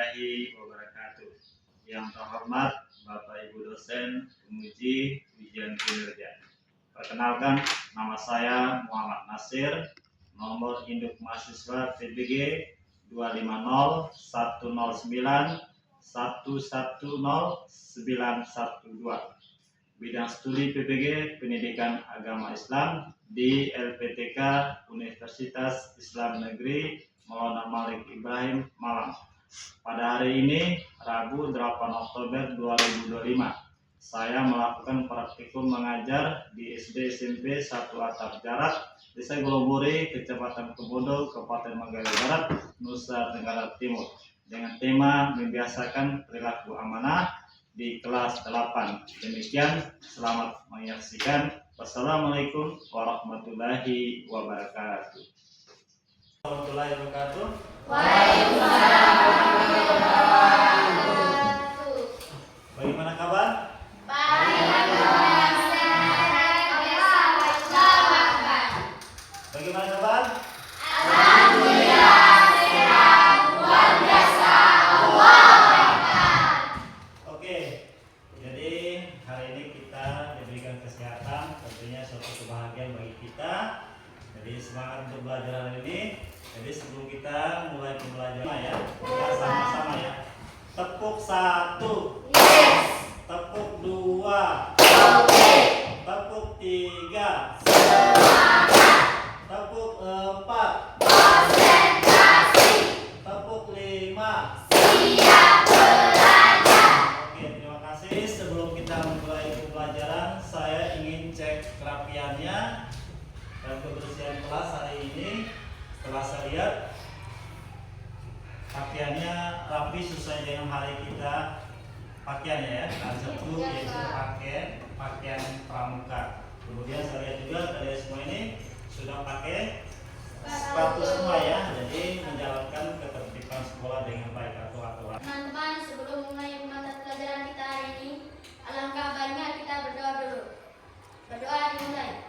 warahmatullahi wabarakatuh. Yang terhormat Bapak Ibu dosen penguji ujian kinerja. Perkenalkan, nama saya Muhammad Nasir, nomor induk mahasiswa PBG 25010910912. Bidang studi PBG Pendidikan Agama Islam di LPTK Universitas Islam Negeri Maulana Malik Ibrahim Malang. Pada hari ini, Rabu 8 Oktober 2025, saya melakukan praktikum mengajar di SD SMP 1 Atap Jarak, Desa Goloburi, Kecamatan Kebodo, Kabupaten Manggarai Barat, Nusa Tenggara Timur, dengan tema membiasakan perilaku amanah di kelas 8. Demikian, selamat menyaksikan. Wassalamualaikum warahmatullahi wabarakatuh. Warahmatullahi wabarakatuh. Waalaikumsalam warahmatullahi wabarakatuh. Bagaimana kabar? Baik, Bagaimana kabar? alhamdulillah sehat, luar biasa, Allah. Oke, jadi hari ini kita diberikan kesehatan, tentunya suatu kebahagiaan bagi kita. Jadi semangat untuk belajar hari ini. Jadi sebelum kita mulai pembelajaran ya, kita sama-sama ya. Tepuk 1. Yes. Tepuk 2. Oke. Tepuk 3. Semangat. Tepuk 4. Konsentrasi. Tepuk 5. Siap belajar. Oke, terima kasih. Sebelum kita mulai pembelajaran, saya ingin cek kerapiannya dan kebersihan kelas hari ini. Setelah saya lihat pakaiannya rapi sesuai dengan hari kita pakaiannya ya. Ada satu yaitu pakaian pramuka. Kemudian saya lihat juga kalian semua ini sudah pakai sepatu semua ya. Jadi menjalankan ketertiban sekolah dengan baik atau aturan. Teman-teman, sebelum mulai mata pelajaran kita hari ini, alangkah baiknya kita berdoa dulu. Berdoa dimulai.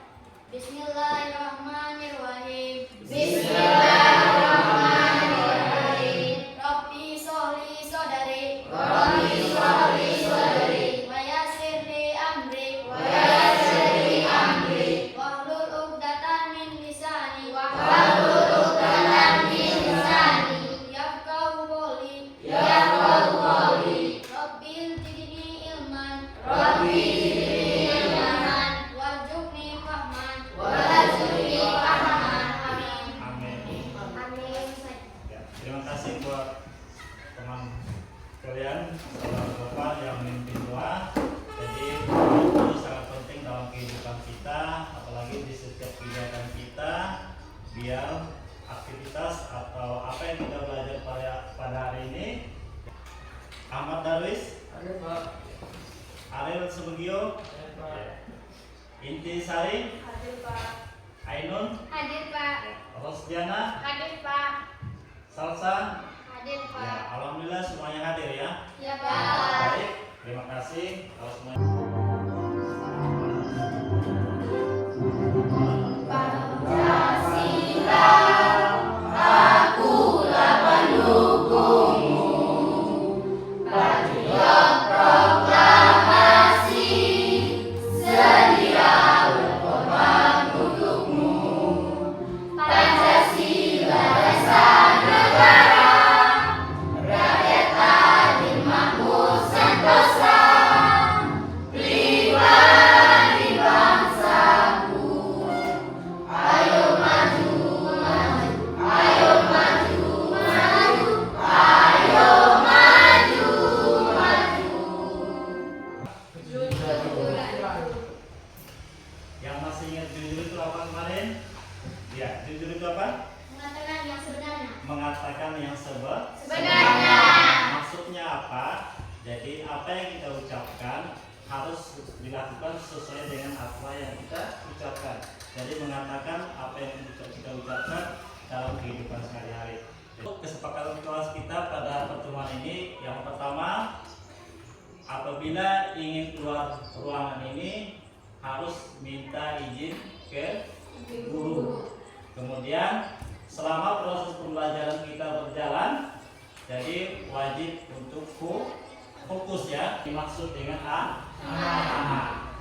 Bismillahirrahmanirrahim. Bismillahirrahmanirrahim. Rabbi sholli sodari. Rabbi sholli sodari. Wa yassir li amri. Wa yassir li amri. Wahlul 'uqdatam min lisani. Wahlul 'uqdatam min lisani. Yafqahu qawli. Yafqahu qawli. Rabbil zidni ilman. Rabbi zidni ilman. Warzuqni fahman. Warzuqni fahman. Amin. Amin. Amin. Ya, terima kasih buat teman kalian, saudara-saudara yang memimpin doa. Jadi itu sangat penting dalam kehidupan kita, apalagi di setiap kegiatan kita, biar aktivitas atau apa yang kita belajar pada hari ini. Ahmad Darwis, Hadir Pak. Ariel Subagio, Hadir Pak. Inti Sari, Hadir Pak. Ainun, Hadir Pak. Rosdiana, Hadir Pak. Salsa. Hadir Ya, Pak. alhamdulillah semuanya hadir ya. Ya Pak. Baik, terima kasih kalau semuanya. Yang masih ingat jujur itu apa kemarin? Ya, jujur itu apa? Mengatakan yang sebenarnya. Mengatakan yang Sebenarnya. Maksudnya apa? Jadi apa yang kita ucapkan harus dilakukan sesuai dengan apa yang kita ucapkan. Jadi mengatakan apa yang kita ucapkan dalam kehidupan sehari-hari. Kesepakatan kelas kita pada pertemuan ini, yang pertama, apabila ingin keluar ruangan ini harus minta izin ke guru. Kemudian selama proses pembelajaran kita berjalan, Jadi wajib untuk fokus ya. Dimaksud dengan amanah.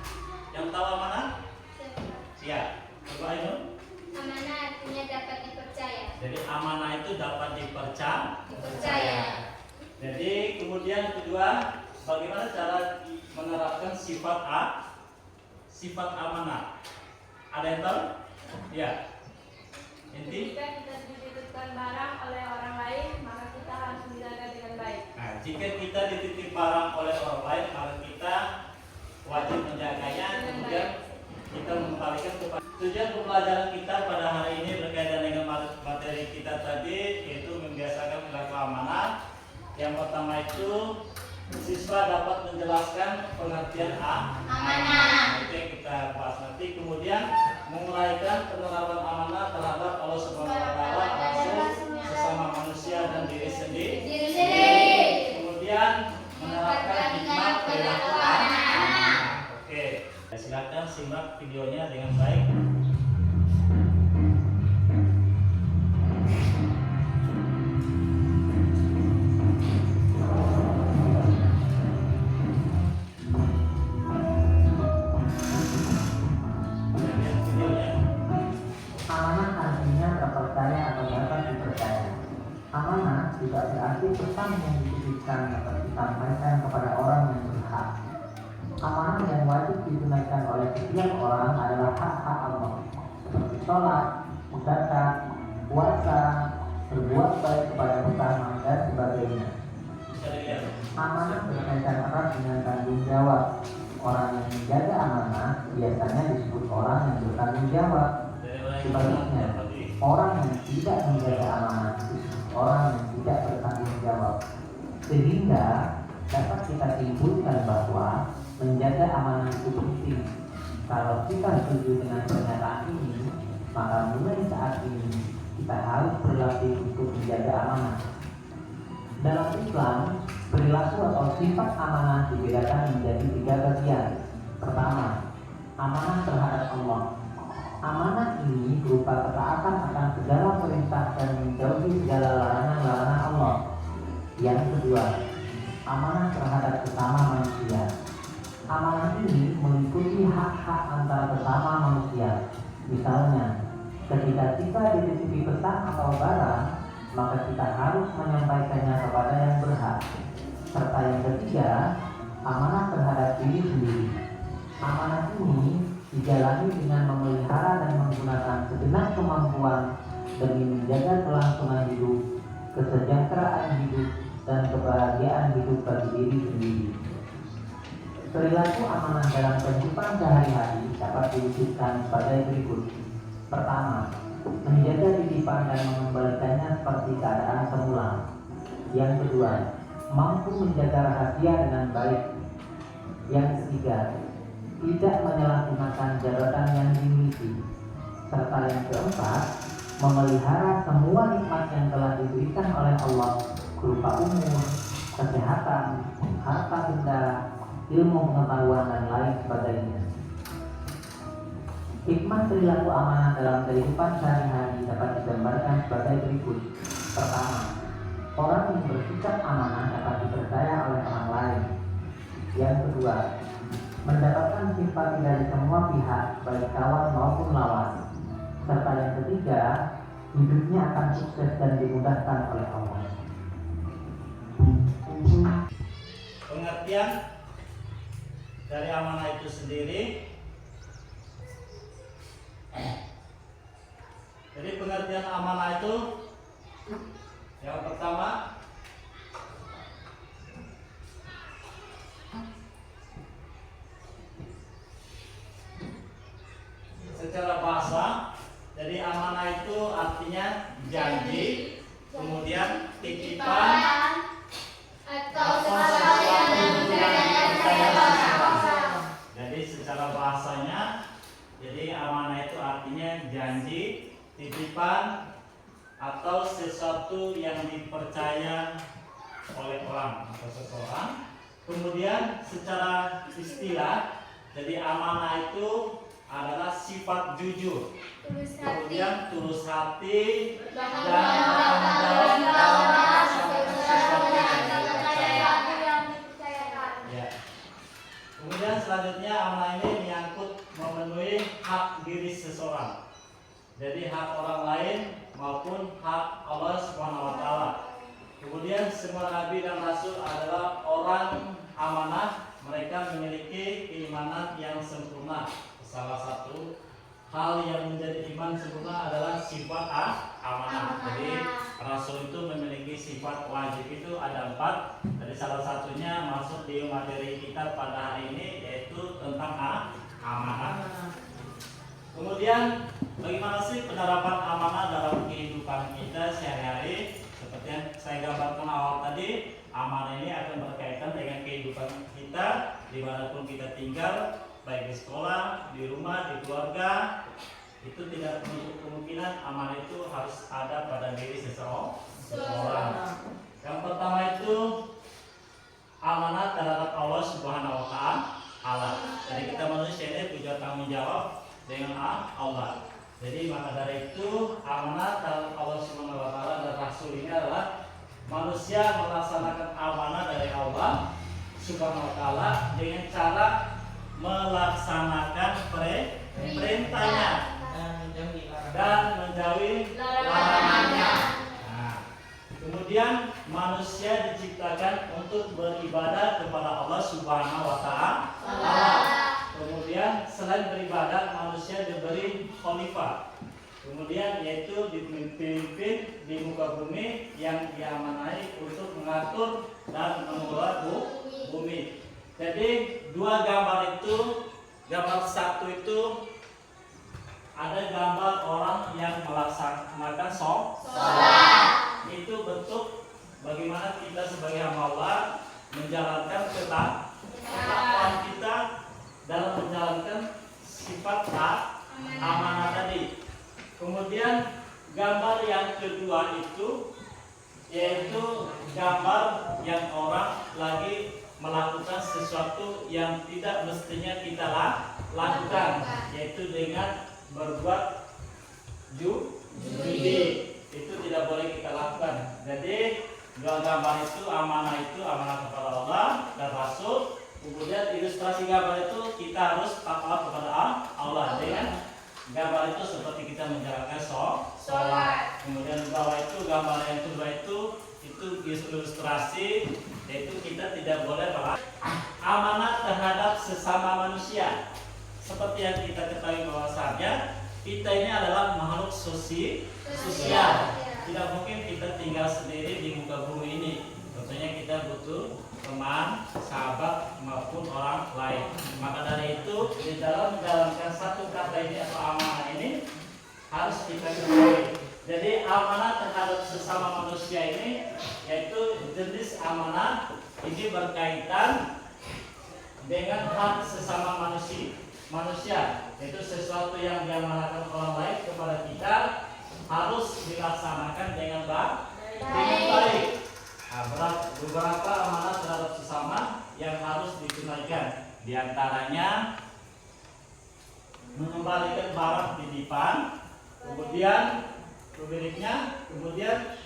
Yang tahu amanah? Siap. Coba Ainul. Amanah artinya dapat dipercaya. Jadi amanah itu dapat dipercaya. Jadi kemudian kedua, bagaimana cara menerapkan sifat amanah? Ada yang tahu? Ya. Inti? Jika kita dititipkan barang oleh orang lain, maka kita harus menjaga dengan baik. Nah, jika kita dititip barang oleh orang lain, maka kita wajib menjaganya. Kemudian kita mengembalikan kepada tujuan pembelajaran kita pada hari ini berkaitan dengan materi kita tadi, yaitu membiasakan perilaku amanah. Yang pertama itu siswa dapat menjelaskan pengertian amanah. Itu yang kita bahas nanti. Kemudian menguraikan penerapan amanah terhadap Allah Subhanahu wa taala, Rasul, sesama manusia dan diri sendiri. Kemudian menerapkan hikmah perilaku amanah. Oke, silakan simak videonya dengan baik. Amanah artinya terpercaya atau dapat dipercaya. Amanah tidak berarti pesan yang dititipkan dapat disampaikan kepada orang yang berhak. Amanah yang wajib ditunaikan oleh setiap orang adalah hak-hak Allah, seperti sholat, zakat, puasa, berbuat baik kepada sesama, dan sebagainya. Amanah berkaitan erat dengan tanggung jawab. Orang yang menjaga amanah biasanya disebut orang yang bertanggung jawab. Sebaliknya, orang yang tidak menjaga amanah disebut orang yang tidak bertanggung jawab. Sehingga dapat kita simpulkan bahwa menjaga amanah itu penting. Kalau kita setuju dengan pernyataan ini, maka mulai saat ini kita harus berlatih untuk menjaga amanah. Dalam Islam, perilaku atau sifat amanah dibedakan menjadi 3 bagian. Pertama, amanah terhadap Allah. Amanah ini berupa ketaatan akan segala perintah dan menjauhi segala larangan-larangan Allah. Yang kedua, amanah terhadap sesama manusia. Amanah ini meliputi hak-hak antara sesama manusia. Misalnya, ketika kita dititipi pesan atau barang, maka kita harus menyampaikannya kepada yang berhak. Serta yang ketiga, amanah terhadap diri sendiri. Amanah ini dijalani dengan memelihara dan menggunakan segenap kemampuan demi menjaga kelangsungan hidup, kesejahteraan hidup, dan kebahagiaan hidup bagi diri sendiri. Perilaku amanah dalam kehidupan sehari-hari dapat diwujudkan sebagai berikut. Pertama, menjaga titipan dan mengembalikannya seperti keadaan semula. Yang kedua, mampu menjaga rahasia dengan baik. Yang ketiga, tidak menyalahgunakan jabatan yang dimiliki. Serta yang keempat, memelihara semua nikmat yang telah diberikan oleh Allah berupa umur, kesehatan, harta benda, ilmu pengetahuan, dan lain sebagainya. Hikmah perilaku amanah dalam kehidupan sehari-hari dapat digambarkan sebagai berikut. Pertama, orang yang bersikap amanah dapat dipercaya oleh orang lain. Yang kedua, mendapatkan simpati dari semua pihak, baik kawan maupun lawan. Serta yang ketiga, hidupnya akan sukses dan dimudahkan oleh Allah. Pengertian dari amanah itu sendiri. Jadi pengertian amanah itu yang pertama, secara bahasa, jadi amanah itu artinya janji, kemudian titipan atau sesuatu yang dipercayakan. Jadi secara bahasanya, jadi amanah itu artinya janji, titipan, atau sesuatu yang dipercaya oleh orang atau seseorang. Kemudian secara istilah, jadi amanah itu adalah sifat jujur, kemudian tulus hati, dan bertanggung jawab dalam melaksanakan selanjutnya amanah ini menyangkut memenuhi hak diri seseorang. Jadi hak orang lain maupun hak Allah Subhanahu wa taala. Kemudian semua nabi dan rasul adalah orang amanah, mereka memiliki keimanan yang sempurna. Salah satu hal yang menjadi iman sempurna adalah sifat amanah. Jadi rasul itu memiliki sifat wajib itu ada 4. Jadi salah satunya masuk di materi kita pada hari ini yaitu tentang amanah. Kemudian bagaimana sih penerapan amanah dalam kehidupan kita sehari-hari? Seperti yang saya gambarkan awal tadi, amanah ini akan berkaitan dengan kehidupan kita dimanapun kita tinggal, baik di sekolah, di rumah, di keluarga. Itu tidak menutup kemungkinan amanah itu harus ada pada diri seseorang. Yang pertama itu amanah terhadap Allah Subhanahu wa taala. Jadi kita manusia ini punya tanggung jawab dengan Allah. Jadi maka dari itu amanah terhadap Allah Subhanahu wa taala dan Rasul ini adalah manusia melaksanakan amanah dari Allah Subhanahu wa taala dengan cara melaksanakan perintahnya dan menjauhi larangannya. Nah, kemudian manusia diciptakan untuk beribadah kepada Allah Subhanahu wa taala. Kemudian selain beribadah, manusia diberi khalifah. Kemudian yaitu dipimpin di muka bumi yang diamanai untuk mengatur dan mengelola bumi. Jadi dua gambar itu, gambar satu itu ada gambar orang yang melaksanakan sholat. Itu bentuk bagaimana kita sebagai hamba Allah menjalankan ketakwaan kita dalam menjalankan sifat amanah tadi. Kemudian gambar yang kedua itu yaitu gambar yang orang lagi melakukan sesuatu yang tidak mestinya kita lakukan, yaitu dengan berbuat judi. Itu tidak boleh kita lakukan. Jadi gambar itu amanah kepada Allah dan Rasul. Kemudian ilustrasi gambar itu kita harus taat kepada Allah dengan gambar itu seperti kita menjalankan sholat. Kemudian bawah itu gambar yang kedua itu ilustrasi yaitu kita tidak boleh amanah terhadap sesama manusia. Seperti yang kita ketahui bahwasanya kita ini adalah makhluk sosial. Tidak mungkin kita tinggal sendiri di muka bumi ini. Tentunya kita butuh teman, sahabat maupun orang lain. Maka dari itu di dalam menjalankan satu kata ini atau amanah ini harus kita ketahui. Jadi amanah terhadap sesama manusia ini yaitu jenis amanah ini berkaitan dengan hak sesama manusia. Itu sesuatu yang diamanahkan orang lain kepada kita harus dilaksanakan dengan baik. Nah, beberapa amanah terhadap sesama yang harus ditunaikan. Di antaranya mengembalikan barang titipan, kemudian pemiliknya, kemudian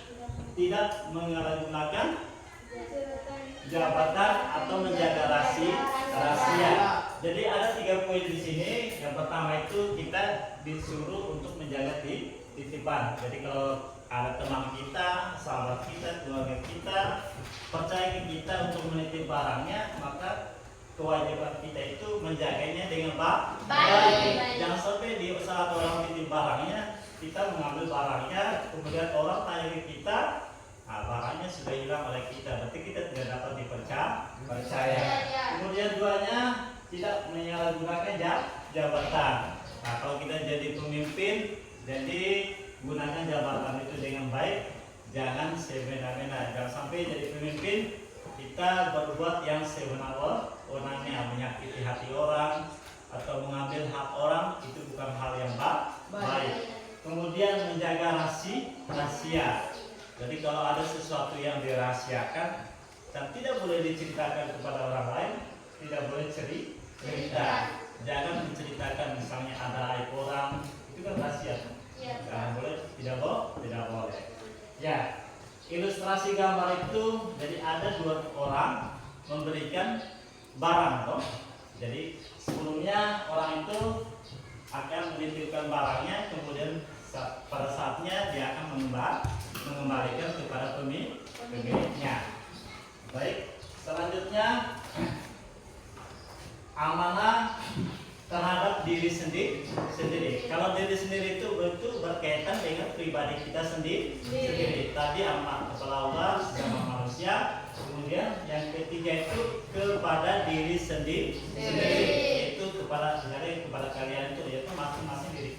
tidak menyalahgunakan jabatan atau menjaga rahasia. Jadi ada 3 poin di sini. Yang pertama itu kita disuruh untuk menjaga titipan. Jadi kalau ada teman kita, sahabat kita, keluarga kita percaya ke kita untuk menitip barangnya, maka kewajiban kita itu menjaganya dengan baik. Jangan sampai di saat orang titip barangnya kita mengambil barangnya, kemudian orang tanya ke kita, barangnya sudah hilang oleh kita, berarti kita tidak dapat dipercaya. Kemudian duanya tidak menyalahgunakan jabatan. Nah, kalau kita jadi pemimpin, jadi gunakan jabatan itu dengan baik, jangan semena-mena. Jangan sampai jadi pemimpin kita berbuat yang sewenang-wenangnya, menyakiti hati orang atau mengambil hak orang, itu bukan hal yang baik. Kemudian menjaga rahasia. Jadi kalau ada sesuatu yang dirahasiakan dan tidak boleh diceritakan kepada orang lain, tidak boleh cerita. Jangan menceritakan misalnya ada aib orang, itu kan rahasia. Jangan boleh, tidak boleh. Ya, ilustrasi gambar itu jadi ada 2 orang memberikan barang, Jadi sebelumnya orang itu akan menitipkan barangnya, kemudian pada saatnya dia akan mengembalikan kepada pemiliknya. Baik, selanjutnya amanah terhadap diri sendiri. Kalau diri sendiri itu berkaitan dengan pribadi kita sendiri. Tadi amanah kepada Allah sama manusia. Kemudian yang ketiga itu kepada diri sendiri, yaitu kepada kalian itu, yaitu masing-masing diri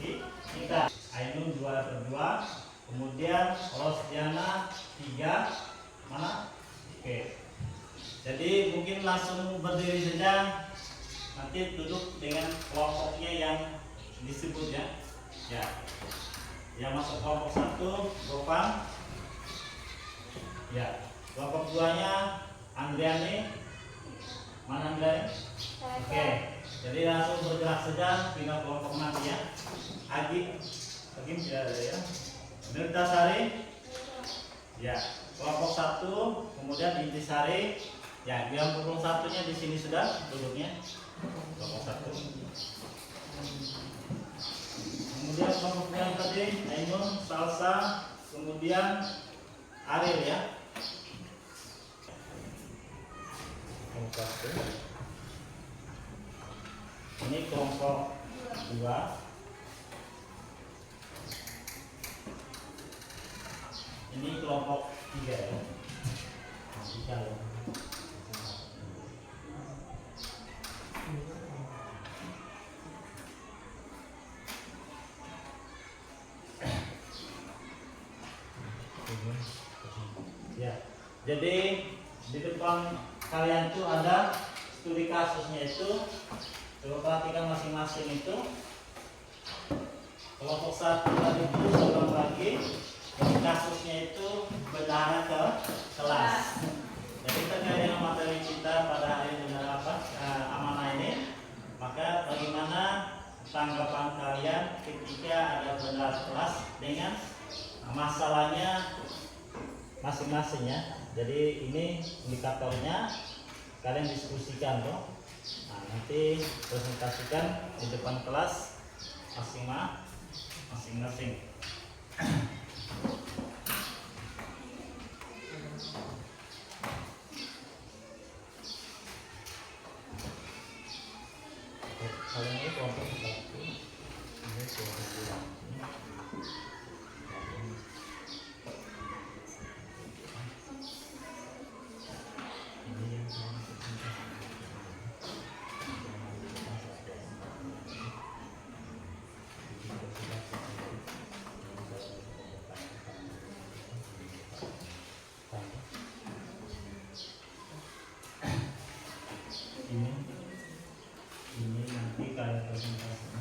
kita. Ainun 2/2, kemudian Rosdiana 3, mana? Oke. Jadi mungkin langsung berdiri saja. Nanti duduk dengan kelompoknya yang disebut ya. Ya. Yang masuk kelompok 1, Gopang. Ya. Kelompok 2-nya Andriani. Mana Andriani? Oke. Jadi langsung bergerak saja pindah kelompok nanti ya. Agi tidak ada ya. Nurtasari. Ya. Kelompok 1, kemudian Intisari. Ya, yang kelompok 1-nya di sini sudah duduknya. Kelompok 1. Kemudian kelompok yang tadi Ainun, Salsa, kemudian Ariel ya. Kelompok 1. Ini kelompok 2. Ini kelompok 3 ya. Ya, jadi di depan kalian tuh ada studi kasusnya itu. Coba perhatikan masing-masing itu. Kelompok 1 tadi itu sebelum pagi, kasusnya itu bendahara ke kelas. Jadi terkait dengan materi kita pada hari benar amanah ini, maka bagaimana tanggapan kalian ketika ada bendahara kelas dengan masalahnya masing-masing ya. Jadi ini indikatornya, kalian diskusikan toh. Nah, nanti presentasikan di depan kelas masing-masing. Kalian ini kelompok 1, ini kelompok 2. Ini nanti kalian presentasinya.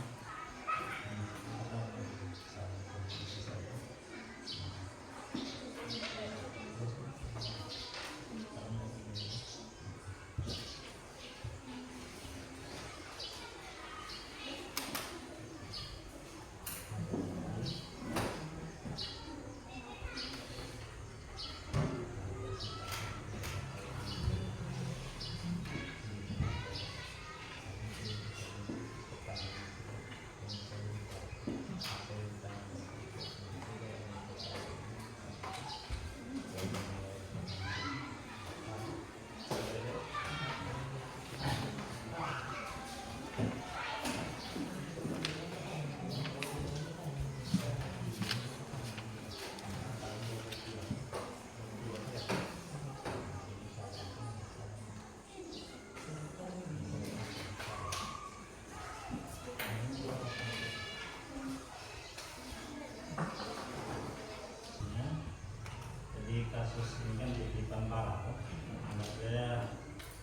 Kasus ini kan titipan barang, ada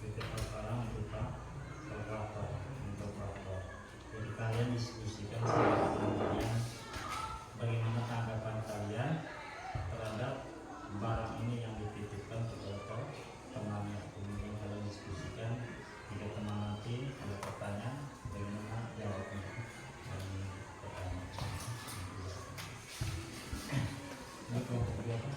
titipan barang berupa kalkulator. Jadi kalian diskusikan bagaimana tanggapan kalian terhadap barang ini yang dititipkan kepada temannya. Kemudian kalian diskusikan, jika teman nanti ada pertanyaan, bagaimana jawabnya. Ini kelompok berapa?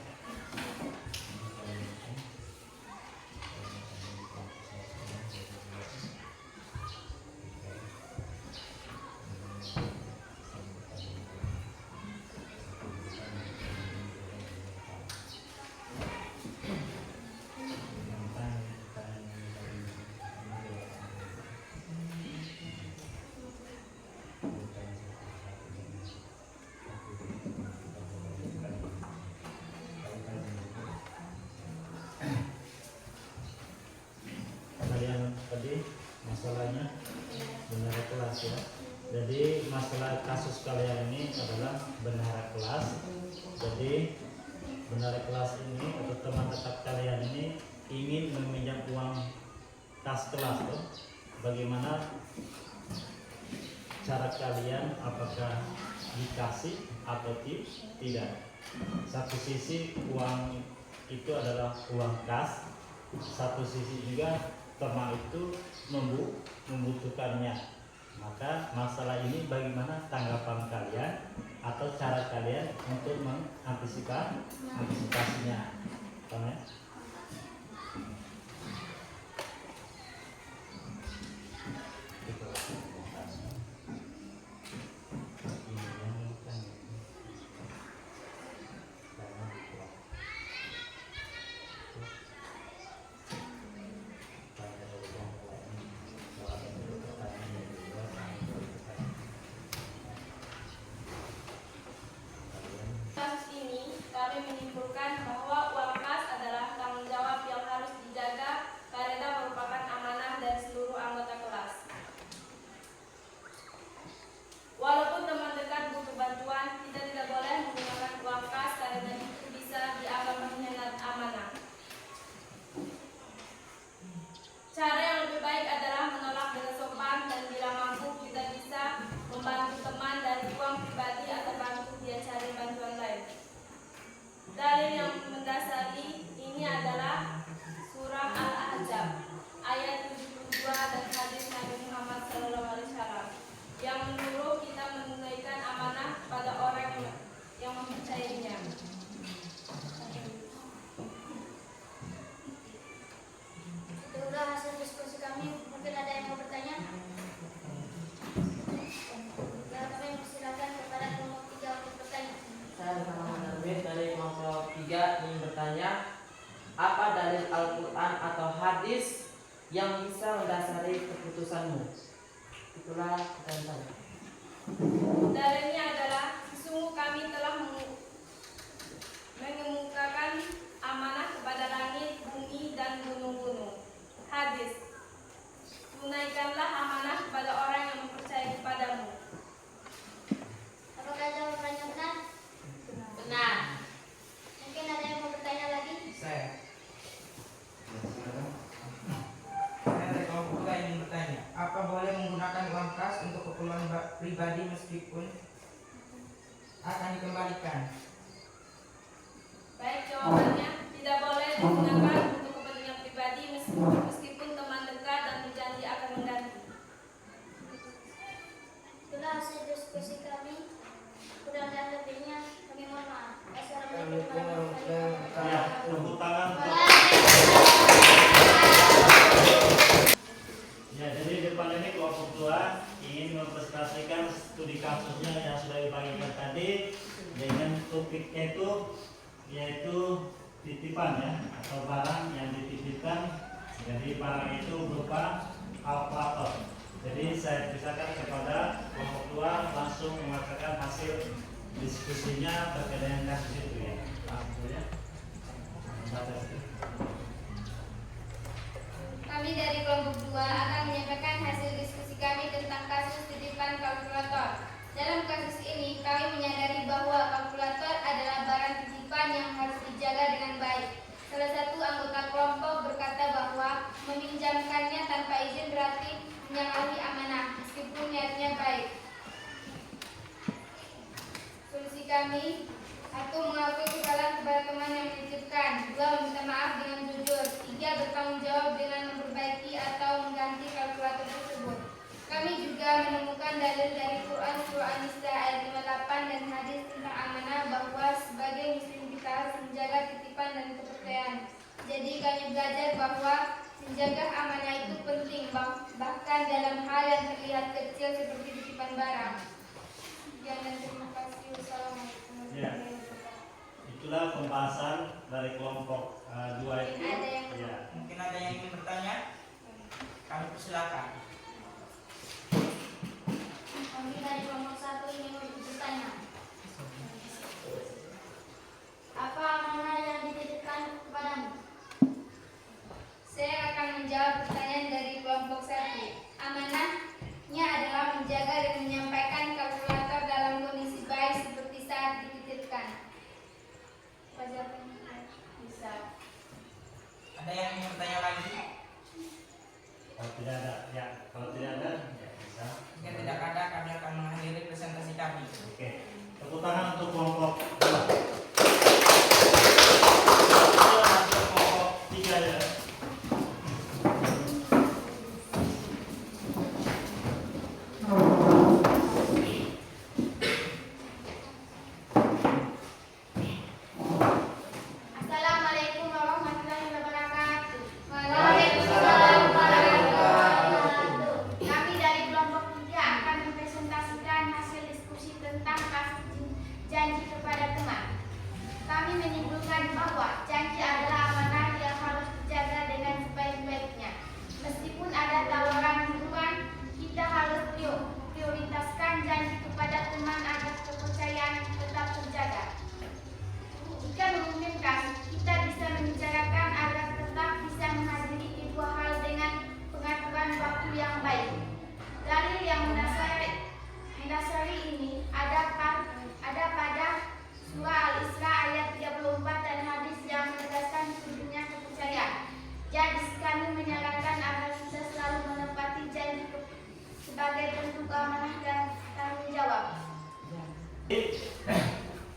kelas ya. Jadi masalah kasus kalian ini adalah bendahara kelas. Jadi bendahara kelas ini atau teman tetap kalian ini ingin meminjam uang kas kelas tuh. Bagaimana cara kalian, apakah dikasih atau tidak? Satu sisi uang itu adalah uang kas, satu sisi juga teman itu membutuhkannya. Maka masalah ini bagaimana tanggapan kalian atau cara kalian untuk mengantisipasinya? Paham ya? Gitu. Kasus ini kami menyimpulkan bahwa uang kas adalah tanggung jawab yang harus dijaga karena merupakan amanah dari seluruh anggota kelas. Walaupun teman dekat butuh bantuan, kita tidak boleh menggunakan uang kas karena itu bisa dianggap mengkhianat amanah. Cara yang lebih baik adalah menolak dengan sopan dan bila mampu kita bisa membantu teman dari uang pribadi atau bantu dia cari bantuan lain. Dalil yang mendasari ini adalah surah Al-Ahzab ayat 72 dan hadis Nabi Muhammad SAW yang menyuruh kita menunaikan amanah pada orang yang mempercayainya. Itulah hasil diskusi kami. Mungkin ada yang mau bertanya? Ya, kami persilakan kepada kelompok 3 untuk bertanya. Saya Muhammad Narbit dari kelompok 3 ingin bertanya, apa dalil Al-Quran atau hadis yang bisa mendasari keputusanmu? Itulah pertanyaan saya. Dalilnya adalah sesungguh kami telah mengemukakan amanah kepada langit, bumi, dan gunung-gunung. Hadis, tunaikanlah amanah kepada orang yang mempercayai kepadamu. Apakah jawabannya benar? Benar. Mungkin ada yang mau bertanya lagi? Saya dari kelompok 2 ingin bertanya, apa boleh menggunakan uang kas untuk keperluan pribadi meskipun akan dikembalikan? Baik, jawabannya tidak boleh digunakan untuk kepentingan pribadi meskipun teman dekat dan berjanji akan mengganti. Itulah hasil diskusi kami. Kurang dan lebihnya kami mohon maaf. Assalamualaikum warahmatullahi wabarakatuh. Ya, tepuk tangan. Ya, jadi depan ini kelompok 2 ingin mempresentasikan studi kasusnya yang sudah dibagikan tadi dengan topiknya itu yaitu titipan ya, atau barang yang dititipkan. Jadi barang itu berupa kalkulator. Jadi saya persilakan kepada kelompok 2 langsung mengatakan hasil diskusinya terkait dengan kasus itu ya. Langsung ya. Kami dari kelompok 2 akan menyampaikan hasil diskusi kami tentang kasus titipan kalkulator. Dalam kasus ini, kami menyadari bahwa kalkulator adalah barang titipan yang harus dijaga dengan baik. Salah satu anggota kelompok berkata bahwa meminjamkannya tanpa izin berarti menyalahi amanah, meskipun niatnya baik. Solusi kami: 1. Mengakui kesalahan kepada teman yang menitipkan. 2. Meminta maaf dengan jujur. 3. Bertanggung jawab dengan memperbaiki atau mengganti kalkulator tersebut. Kami juga menemukan dalil dari Quran Surah An-Nisa ayat 58 dan hadis tentang amanah bahwa sebagai muslim kita harus menjaga titipan dan kepercayaan. Jadi kami belajar bahwa menjaga amanah itu penting, bahkan dalam hal yang terlihat kecil seperti titipan barang. Sekian dan terima kasih. Wassalamualaikum warahmatullahi wabarakatuh. Itulah pembahasan dari kelompok 2 itu. Ada yang Ya. Mungkin ada yang ingin bertanya? Kami persilakan. Kami dari kelompok 1 ingin bertanya. Apa amanah yang dititipkan kepadamu? Saya akan menjawab pertanyaan dari kelompok 1. Amanahnya adalah menjaga menyimpulkan bahwa janji adalah amanah yang harus dijaga dengan sebaik-baiknya. Meskipun ada tawaran hubungan, kita harus prioritaskan janji kepada teman agar kepercayaan tetap terjaga. Jika memungkinkan, kita bisa membicarakan agar tetap bisa menghadiri kedua hal dengan pengaturan waktu yang baik. Dalil yang mendasari ini ada pada surah Al-Isra ayat 34 dan hadis yang menegaskan pentingnya kepercayaan. Jadi kami menyarankan agar kita selalu menepati janji sebagai bentuk amanah dan tanggung jawab.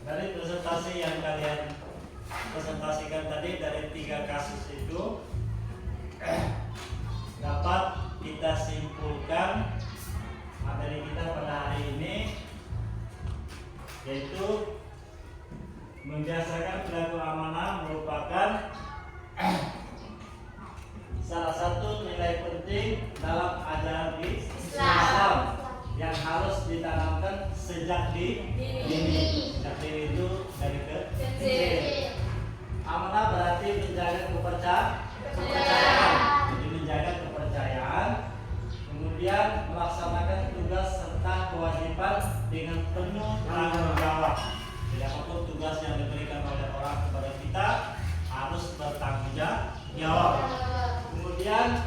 Dari presentasi yang kalian presentasikan tadi dari 3 kasus itu dapat kita simpulkan materi kita pada hari ini, yaitu membiasakan perilaku amanah merupakan salah satu nilai penting dalam ajaran Islam yang harus ditanamkan sejak dini. Sejak dini itu dari kecil. Amanah berarti menjaga kepercayaan. Jadi menjaga kepercayaan, kemudian melaksanakan tugas serta kewajiban dengan penuh tanggung jawab. Jadi apapun tugas yang diberikan oleh orang kepada kita harus bertanggung jawab. Kemudian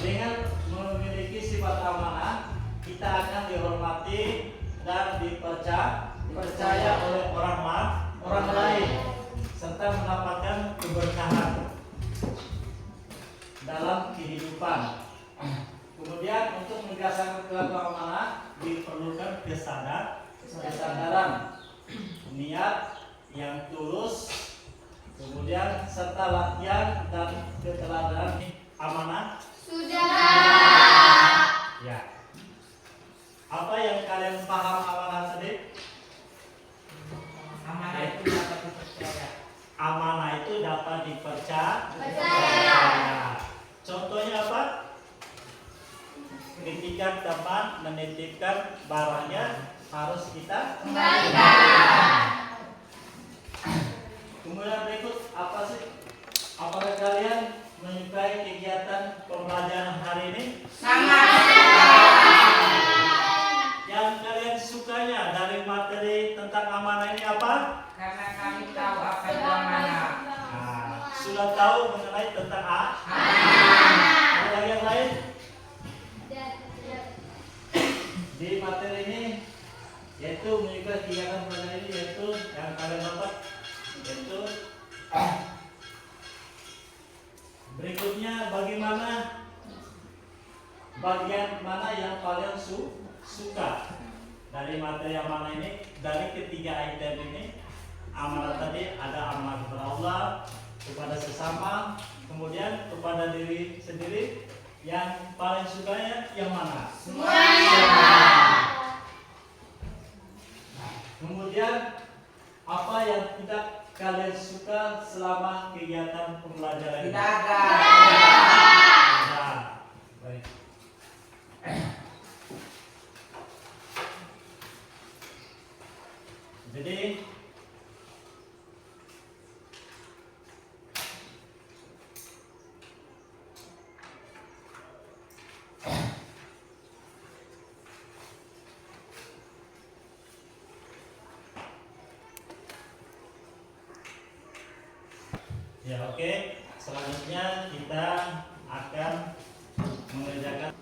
dengan memiliki sifat amanah, kita akan dihormati dan dipercaya oleh orang lain, serta mendapatkan keberkahan dalam kehidupan. Kemudian untuk membiasakan perilaku amanah diperlukan kesadaran, niat yang tulus, kemudian serta latihan dan keteladanan amanah. Sudah. Ya. Apa yang kalian paham amanah tadi? Amanah itu dapat dipercaya. Amanah itu dapat dipercaya. Contohnya apa? Ketika teman menitipkan barangnya harus kita Kembalikan. Kemudian berikut apa sih? Apakah kalian menyukai kegiatan pembelajaran hari ini? Yang kalian sukanya dari materi tentang amanah ini apa? Karena kami tahu apa itu amanah. Nah, sudah tahu mengenai tentang ada lagi yang lain? Di materi ini yaitu menyukai kegiatan pembelajaran ini, yaitu yang kalian dapat, yaitu berikutnya bagaimana bagian mana yang kalian suka dari materi amanah ini. Dari ketiga item ini, amanah tadi ada amanah kepada Allah, kepada sesama, kemudian kepada diri sendiri. Yang paling sukanya yang mana? Semuanya. Kemudian apa yang tidak kalian suka selama kegiatan pembelajaran ini? Tidak ada. Nah, baik. Jadi ya, oke. Selanjutnya kita akan mengerjakan.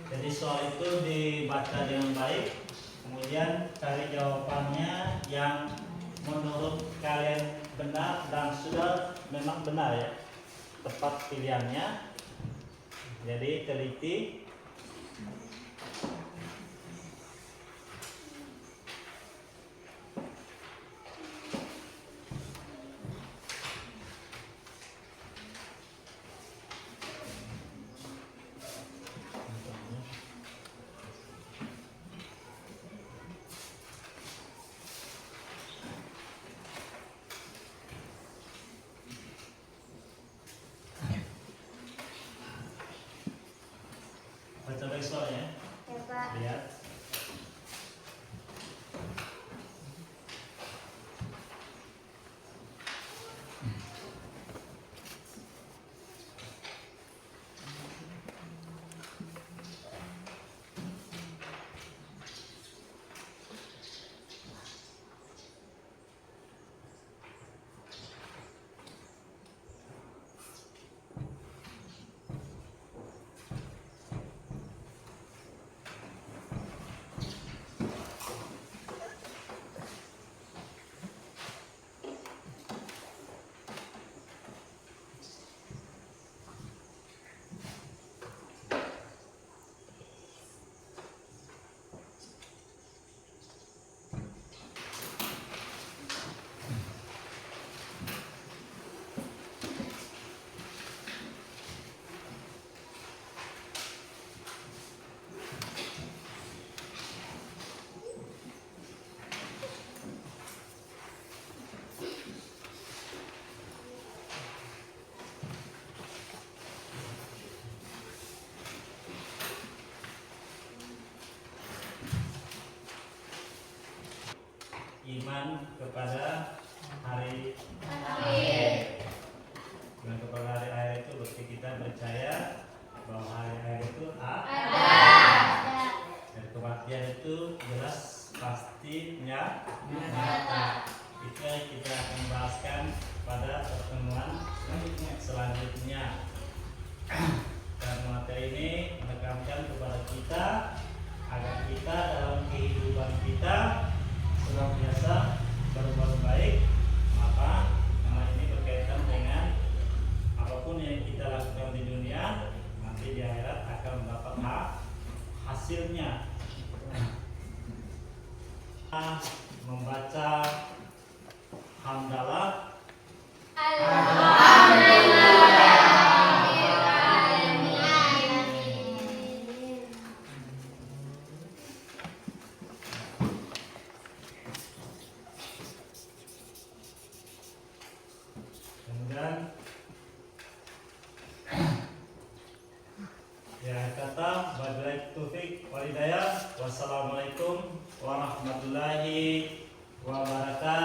Jadi soal itu dibaca dengan baik, kemudian cari jawabannya yang menurut kalian benar dan sudah memang benar ya, tepat pilihannya. Jadi teliti. Baca baik soalnya. Ya, Pak. Lihat. iman kepada hari akhir. Iman kepada hari akhir itu berarti kita percaya bahwa hari akhir itu ada. Dan kematian itu jelas pastinya nyata. Itu yang kita akan bahaskan pada pertemuan selanjutnya. Dan materi ini menekankan kepada kita agar kita dalam kehidupan kita senantiasa berbuat baik. Maka karena ini berkaitan dengan apapun yang kita lakukan di dunia, nanti di akhirat akan mendapat hasilnya. Membaca hamdalah. Kemudian ya kata wabillahi taufik wal hidayah. Wassalamualaikum warahmatullahi wabarakatuh.